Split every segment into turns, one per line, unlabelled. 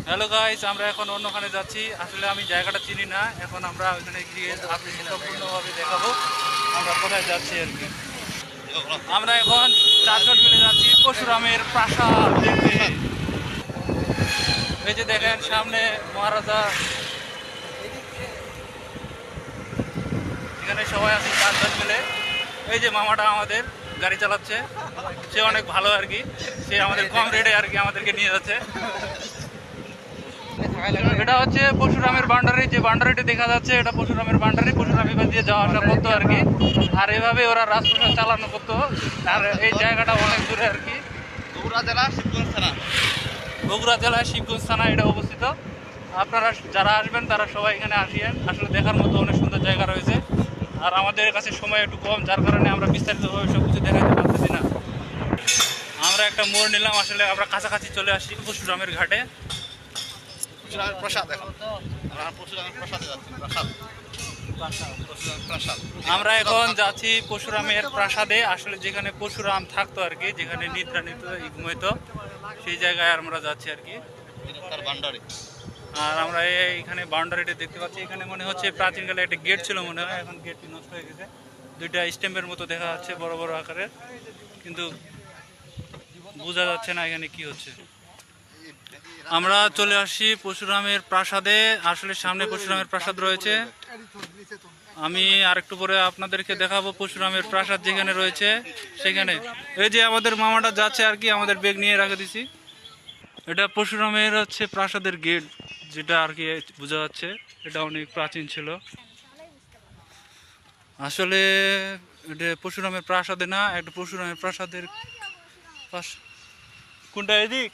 Hello guys, আমরা এখন অন্যখানে যাচ্ছি। আসলে আমি জায়গাটা চিনি না। এখন আমরা ওইখানে গিয়ে আপনি সম্পূর্ণভাবে দেখাবো আমরা কোথায় যাচ্ছি আর কি। আমরা এখন চারজন মিলে যাচ্ছি পরশুরামের প্রাসাদ দেখতে। এই যে দেখেন সামনে মহারাজা, এখানে সবাই আছি চারজন মিলে। এই যে মামাটা আমাদের গাড়ি চালাচ্ছে, সে অনেক ভালো আর কি। সে আমাদের কম রেটে আর কি আমাদেরকে নিয়ে যাচ্ছে। এটা হচ্ছে পরশুরামের বান্ডারি, যে বান্ডারিটি দেখা যাচ্ছে এটা পরশুরামের বান্ডারি। পরশুরাম এবার দিয়ে যাওয়া আসা করতো আর কি। আর এভাবে ওরা রাজপ্রসাদ চালানো করতো। আর এই জায়গাটা অনেক দূরে আর কি, বগুড়া জেলায় শিবগঞ্জ থানা এটা অবস্থিত। আপনারা যারা আসবেন তারা সবাই এখানে আসিয়েন। আসলে দেখার মতো অনেক সুন্দর জায়গা রয়েছে। আর আমাদের কাছে সময় একটু কম, যার কারণে আমরা বিস্তারিতভাবে সব কিছু দেখাতে পারতেছি না। আমরা একটা মোড় নিলাম, আসলে আমরা কাছাকাছি চলে আসি পরশুরামের ঘাটে। আমরা এখন যাচ্ছি পরশুরামের প্রাসাদে, আসলে যেখানে পরশুরাম থাকতো আর কি, যেখানে নিদ্রা নিত ঘুমাইতো, সেই জায়গায় আমরা যাচ্ছি আর কি। আর আমরা এইখানে বাউন্ডারিটা দেখতে পাচ্ছি। এখানে মনে হচ্ছে প্রাচীনকালে একটা গেট ছিল মনে হয়, এখন গেটটি নষ্ট হয়ে গেছে। দুইটা স্ট্যাম্পের মতো দেখা যাচ্ছে বড় বড় আকারের, কিন্তু বোঝা যাচ্ছে না এখানে কি হচ্ছে। আমরা চলে আসি পরশুরামের প্রাসাদে। আসলে সামনে পরশুরামের প্রাসাদ রয়েছে। আমি আরেকটু পরে আপনাদেরকে দেখাবো পরশুরামের প্রাসাদ যেখানে রয়েছে সেখানে। এই যে আমাদের মামাটা যাচ্ছে আর কি, আমাদের ব্যাগ নিয়ে রেখে দিছি। এটা পরশুরামের হচ্ছে প্রাসাদের গেট, যেটা আর কি বোঝা যাচ্ছে। এটা অনেক প্রাচীন ছিল। আসলে এটা পরশুরামের প্রাসাদে না, একটা পরশুরামের প্রাসাদের পাশ। কোনটা এদিক?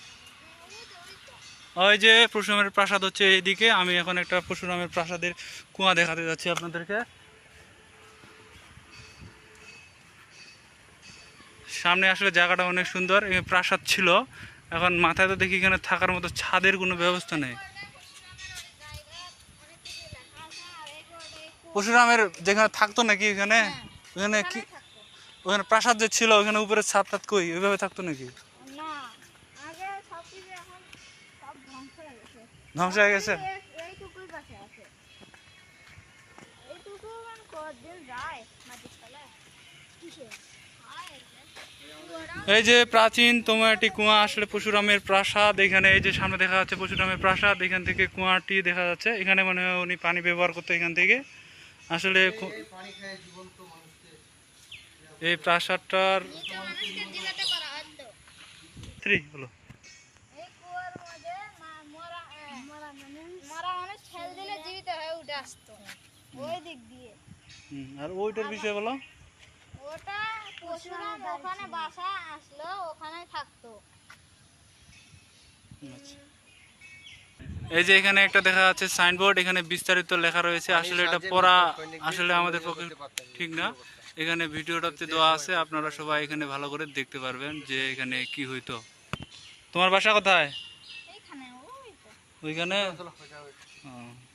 ওই যে পরশুরামের প্রাসাদ হচ্ছে এইদিকে। আমি এখন একটা পরশুরামের প্রাসাদের কুয়া দেখাতে যাচ্ছি আপনাদেরকে। সামনে আসলে জায়গাটা অনেক সুন্দর, এখানে প্রাসাদ ছিল। এখন মাথায় তো দেখি এখানে থাকার মতো ছাদের কোনো ব্যবস্থা নেই। পরশুরামের যেখানে থাকতো নাকি এখানে, ওখানে কি ওখানে প্রাসাদ যে ছিল ওখানে উপরে ছাদ টাদ কই ওইভাবে থাকতো নাকি? ধ্বংস হয়ে গেছে। এই যে প্রাচীন তোমার একটি কুয়া, আসলে পরশুরামের প্রাসাদ। এখানে এই যে সামনে দেখা যাচ্ছে পরশুরামের প্রাসাদ, এখান থেকে কুয়াটি দেখা যাচ্ছে। এখানে মনে হয় উনি পানি ব্যবহার করতো এখান থেকে। আসলে এই প্রাসাদটার হলো আর ওইটার বিষয় বলো।
ওটা পরশুরাম ওখানে বাসা আসলো, ওখানে থাকতো।
এই যে এখানে একটা দেখা যাচ্ছে সাইনবোর্ড, এখানে বিস্তারিত লেখা রয়েছে। আসলে এটা পড়া আসলে আমাদের পক্ষে ঠিক না। এখানে ভিডিওটাতে দেওয়া আছে, আপনারা সবাই এখানে ভালো করে দেখতে পারবেন যে এখানে কি হইতো। তোমার বাসা কোথায়? ওইখানে।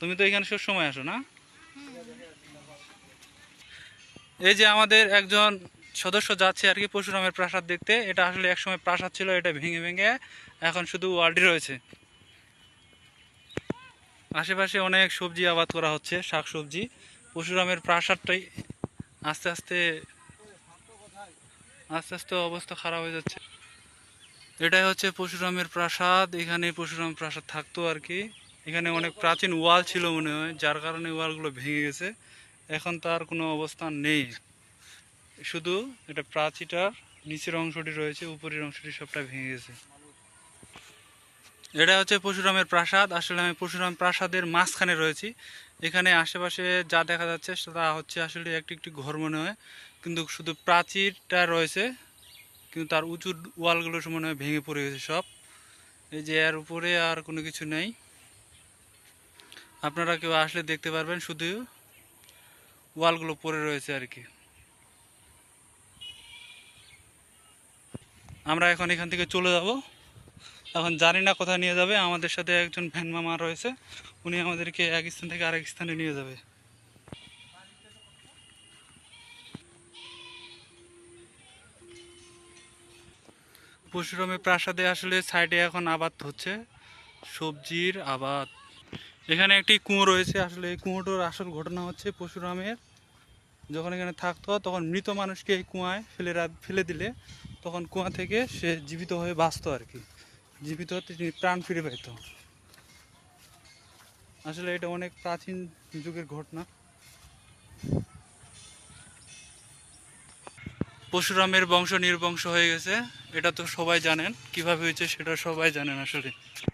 তুমি তো এখানে সব সময় আসো না? এই যে আমাদের একজন সদস্য যাচ্ছে আর কি পরশুরামের প্রাসাদ দেখতে। এটা আসলে একসময় প্রাসাদ ছিল, এটা ভেঙে ভেঙে এখন শুধু ওয়ার্ডই রয়েছে। আশেপাশে অনেক সবজি আবাদ করা হচ্ছে, শাক সবজি। পরশুরামের প্রাসাদটাই আস্তে আস্তে আস্তে আস্তে অবস্থা খারাপ হয়ে যাচ্ছে। এটাই হচ্ছে পরশুরামের প্রাসাদ, এখানে পরশুরাম প্রাসাদ থাকতো আর কি। এখানে অনেক প্রাচীন ওয়াল ছিল মনে হয়, যার কারণে ওয়ালগুলো ভেঙে গেছে। এখন তার কোনো অবস্থান নেই, শুধু এটা প্রাচীরটার নিচের অংশটি রয়েছে, উপরের অংশটি সবটা ভেঙে গেছে। এটা হচ্ছে পরশুরামের প্রাসাদ। আসলে আমি পরশুরাম প্রাসাদের মাঝখানে রয়েছি। এখানে আশেপাশে যা দেখা যাচ্ছে তা হচ্ছে আসলে একটি একটি ঘর মনে হয়, কিন্তু শুধু প্রাচীরটা রয়েছে, কিন্তু তার উঁচু ওয়ালগুলো মনে হয় ভেঙে পড়ে গেছে সব। এই যে এর উপরে আর কোনো কিছু নেই। আপনারা কেউ আসলে দেখতে পারবেন, শুধু ওয়ালগুলো পড়ে রয়েছে আর কি। আমরা এখন এখান থেকে চলে যাব। এখন জানি না কোথায় নিয়ে যাবে। আমাদের সাথে একজন ভ্যান মামা রয়েছে, উনি আমাদেরকে এক স্থান থেকে আরেক স্থানে নিয়ে যাবে। পরশুরামের প্রাসাদে আসলে সাইডে এখন আবাদ হচ্ছে, সবজির আবাদ। এখানে একটি কুয়ো রয়েছে। আসলে এই কুয়োটার আসল ঘটনা হচ্ছে পরশুরামের যখন এখানে থাকতো তখন মৃত মানুষকে এই কুয়ায় ফেলে দিলে তখন কুয়া থেকে সে জীবিত হয়ে বাঁচতো আর কি, জীবিত হতে তিনি প্রাণ ফিরে পেত। আসলে এটা অনেক প্রাচীন যুগের ঘটনা। পরশুরামের বংশ নির্বংশ হয়ে গেছে, এটা তো সবাই জানেন। কিভাবে হয়েছে সেটা সবাই জানেন আসলে।